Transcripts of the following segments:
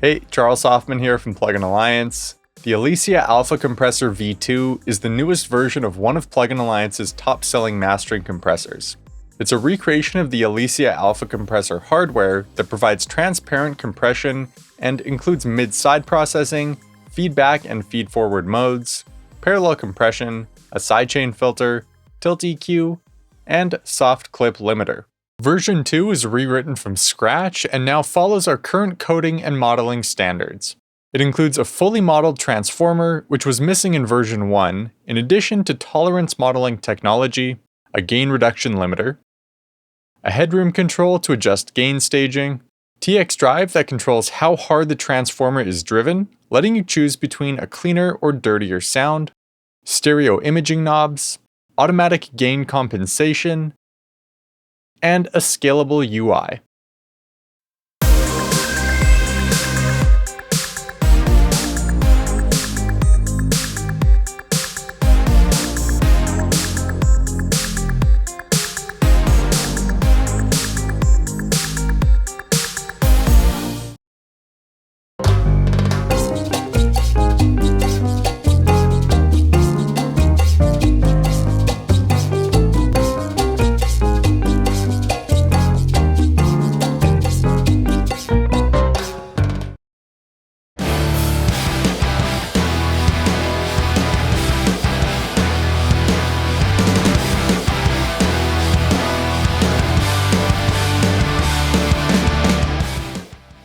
Hey, Charles Hoffman here from Plugin Alliance. The Elysia Alpha Compressor V2 is the newest version of one of Plugin Alliance's top-selling mastering compressors. It's a recreation of the Elysia Alpha Compressor hardware that provides transparent compression and includes mid-side processing, feedback and feed-forward modes, parallel compression, a sidechain filter, tilt EQ, and soft clip limiter. Version 2 is rewritten from scratch and now follows our current coding and modeling standards. It includes a fully modeled transformer, which was missing in version 1, in addition to tolerance modeling technology, a gain reduction limiter, a headroom control to adjust gain staging, TX drive that controls how hard the transformer is driven, letting you choose between a cleaner or dirtier sound, stereo imaging knobs, automatic gain compensation, and a scalable UI.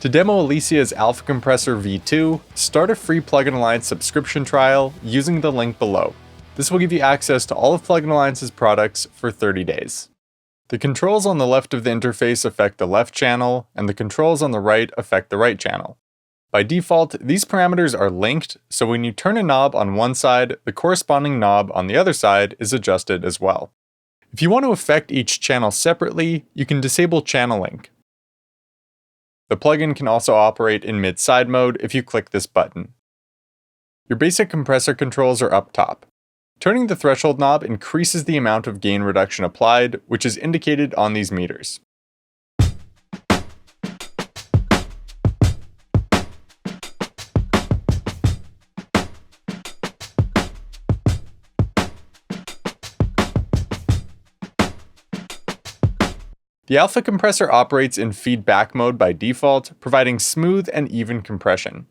To demo Elysia's Alpha Compressor V2, start a free Plugin Alliance subscription trial using the link below. This will give you access to all of Plugin Alliance's products for 30 days. The controls on the left of the interface affect the left channel, and the controls on the right affect the right channel. By default, these parameters are linked, so when you turn a knob on one side, the corresponding knob on the other side is adjusted as well. If you want to affect each channel separately, you can disable channel link. The plugin can also operate in mid-side mode if you click this button. Your basic compressor controls are up top. Turning the threshold knob increases the amount of gain reduction applied, which is indicated on these meters. The Alpha compressor operates in feedback mode by default, providing smooth and even compression.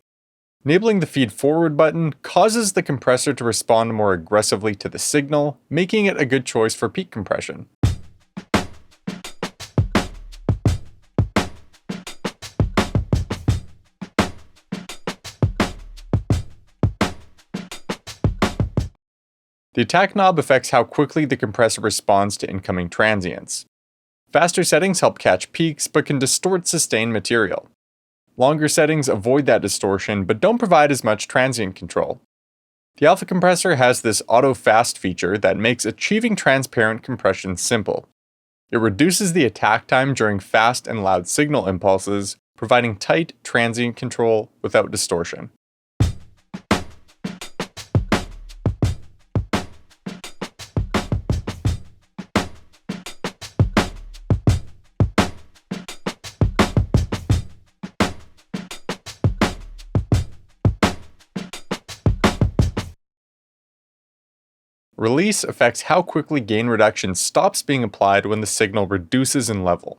Enabling the feed forward button causes the compressor to respond more aggressively to the signal, making it a good choice for peak compression. The attack knob affects how quickly the compressor responds to incoming transients. Faster settings help catch peaks, but can distort sustained material. Longer settings avoid that distortion, but don't provide as much transient control. The Alpha compressor has this auto fast feature that makes achieving transparent compression simple. It reduces the attack time during fast and loud signal impulses, providing tight, transient control without distortion. Release affects how quickly gain reduction stops being applied when the signal reduces in level.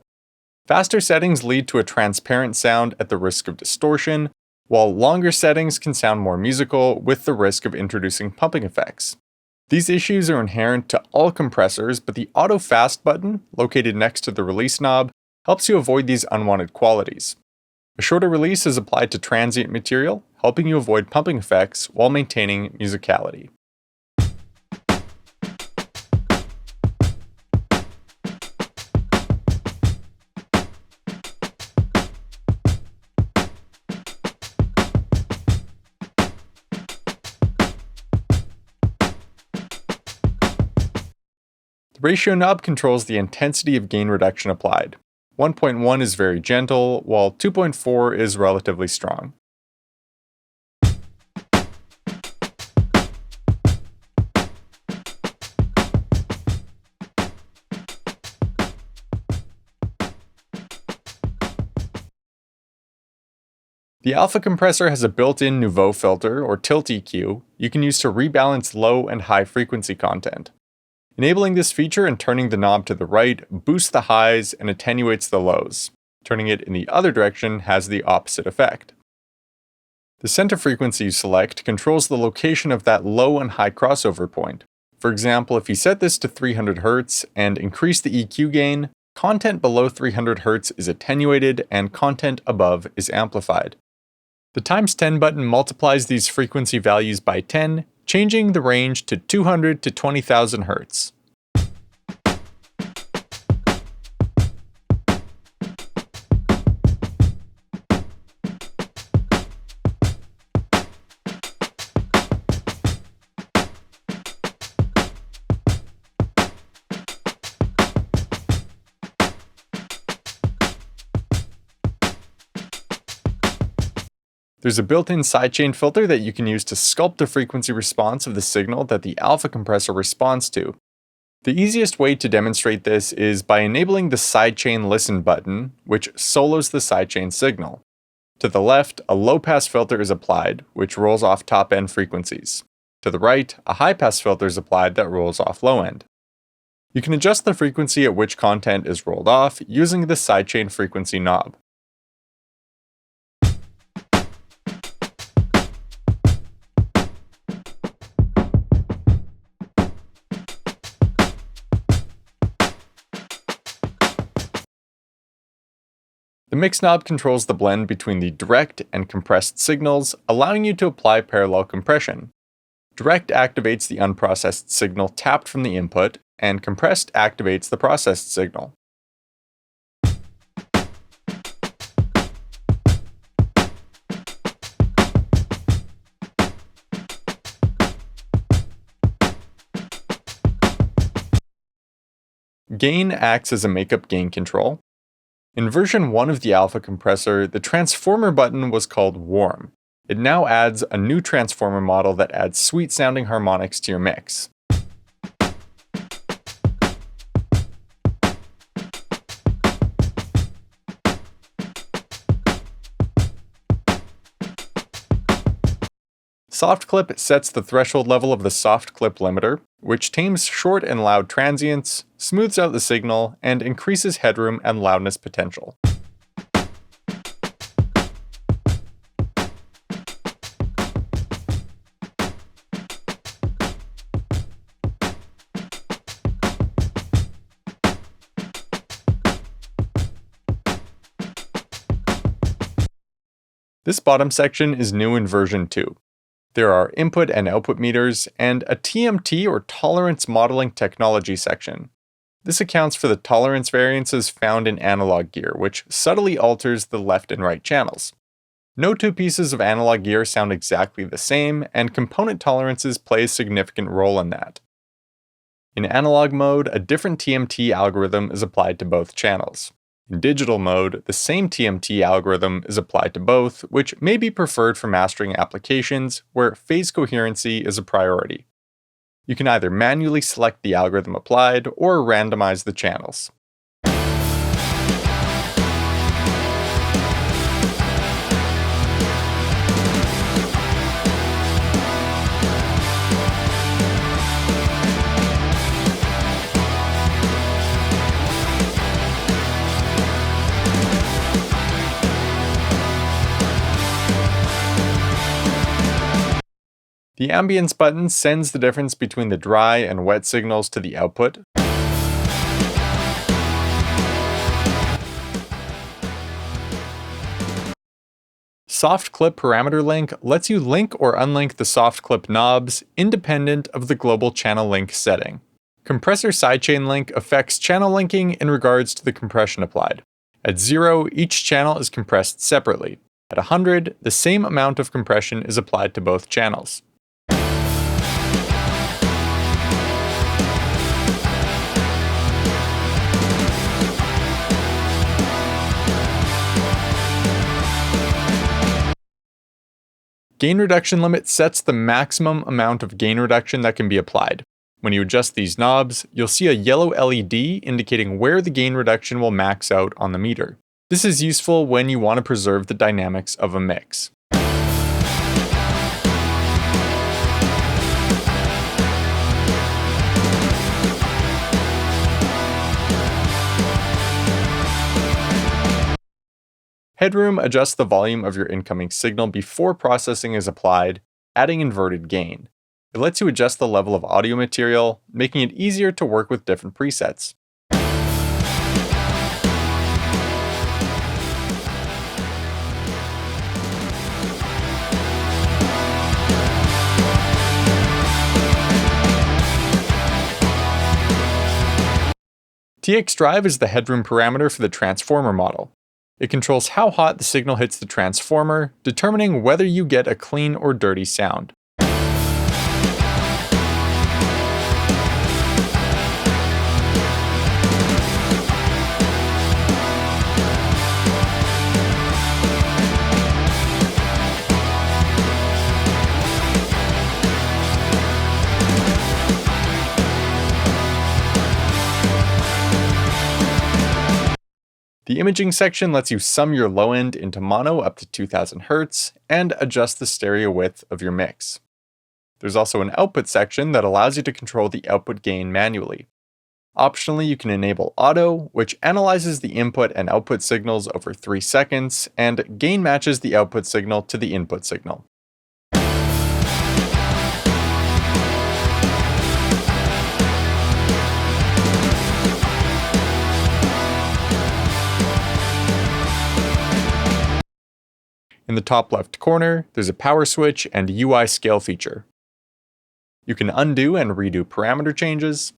Faster settings lead to a transparent sound at the risk of distortion, while longer settings can sound more musical with the risk of introducing pumping effects. These issues are inherent to all compressors, but the Auto Fast button, located next to the release knob, helps you avoid these unwanted qualities. A shorter release is applied to transient material, helping you avoid pumping effects while maintaining musicality. The ratio knob controls the intensity of gain reduction applied. 1.1 is very gentle, while 2.4 is relatively strong. The alpha compressor has a built-in Nouveau filter, or tilt EQ, you can use to rebalance low and high frequency content. Enabling this feature and turning the knob to the right boosts the highs and attenuates the lows. Turning it in the other direction has the opposite effect. The center frequency you select controls the location of that low and high crossover point. For example, if you set this to 300 Hz and increase the EQ gain, content below 300 Hz is attenuated and content above is amplified. The times 10 button multiplies these frequency values by 10, changing the range to 200 to 20,000 Hz. There's a built-in sidechain filter that you can use to sculpt the frequency response of the signal that the alpha compressor responds to. The easiest way to demonstrate this is by enabling the sidechain listen button, which solos the sidechain signal. To the left, a low-pass filter is applied, which rolls off top-end frequencies. To the right, a high-pass filter is applied that rolls off low-end. You can adjust the frequency at which content is rolled off using the sidechain frequency knob. The mix knob controls the blend between the direct and compressed signals, allowing you to apply parallel compression. Direct activates the unprocessed signal tapped from the input, and compressed activates the processed signal. Gain acts as a makeup gain control. In version 1 of the alpha compressor, the transformer button was called warm. It now adds a new transformer model that adds sweet-sounding harmonics to your mix. Soft clip sets the threshold level of the soft clip limiter, which tames short and loud transients, smooths out the signal, and increases headroom and loudness potential. This bottom section is new in version 2. There are input and output meters, and a TMT or tolerance modeling technology section. This accounts for the tolerance variances found in analog gear, which subtly alters the left and right channels. No two pieces of analog gear sound exactly the same, and component tolerances play a significant role in that. In analog mode, a different TMT algorithm is applied to both channels. In digital mode, the same TMT algorithm is applied to both, which may be preferred for mastering applications where phase coherency is a priority. You can either manually select the algorithm applied or randomize the channels. The Ambience button sends the difference between the dry and wet signals to the output. Soft Clip Parameter Link lets you link or unlink the soft clip knobs independent of the global channel link setting. Compressor Sidechain Link affects channel linking in regards to the compression applied. At 0, each channel is compressed separately. At 100, the same amount of compression is applied to both channels. Gain reduction limit sets the maximum amount of gain reduction that can be applied. When you adjust these knobs, you'll see a yellow LED indicating where the gain reduction will max out on the meter. This is useful when you want to preserve the dynamics of a mix. Headroom adjusts the volume of your incoming signal before processing is applied, adding inverted gain. It lets you adjust the level of audio material, making it easier to work with different presets. TX drive is the headroom parameter for the transformer model. It controls how hot the signal hits the transformer, determining whether you get a clean or dirty sound. The imaging section lets you sum your low end into mono up to 2000 Hz and adjust the stereo width of your mix. There's also an output section that allows you to control the output gain manually. Optionally, you can enable auto, which analyzes the input and output signals over 3 seconds, and gain matches the output signal to the input signal. In the top left corner, there's a power switch and UI scale feature. You can undo and redo parameter changes.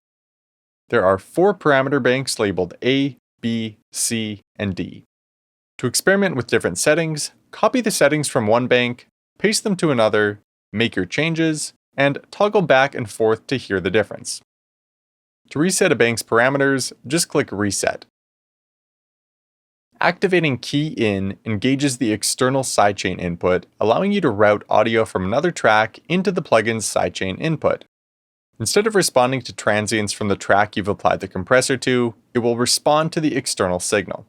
There are 4 parameter banks labeled A, B, C, and D. To experiment with different settings, copy the settings from one bank, paste them to another, make your changes, and toggle back and forth to hear the difference. To reset a bank's parameters, just click Reset. Activating Key In engages the external sidechain input, allowing you to route audio from another track into the plugin's sidechain input. Instead of responding to transients from the track you've applied the compressor to, it will respond to the external signal.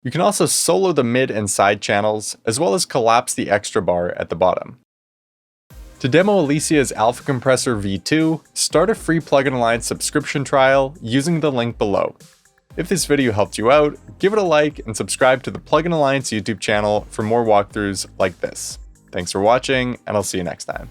You can also solo the mid and side channels, as well as collapse the extra bar at the bottom. To demo Elysia's Alpha Compressor V2, start a free Plugin Alliance subscription trial using the link below. If this video helped you out, give it a like and subscribe to the Plugin Alliance YouTube channel for more walkthroughs like this. Thanks for watching, and I'll see you next time.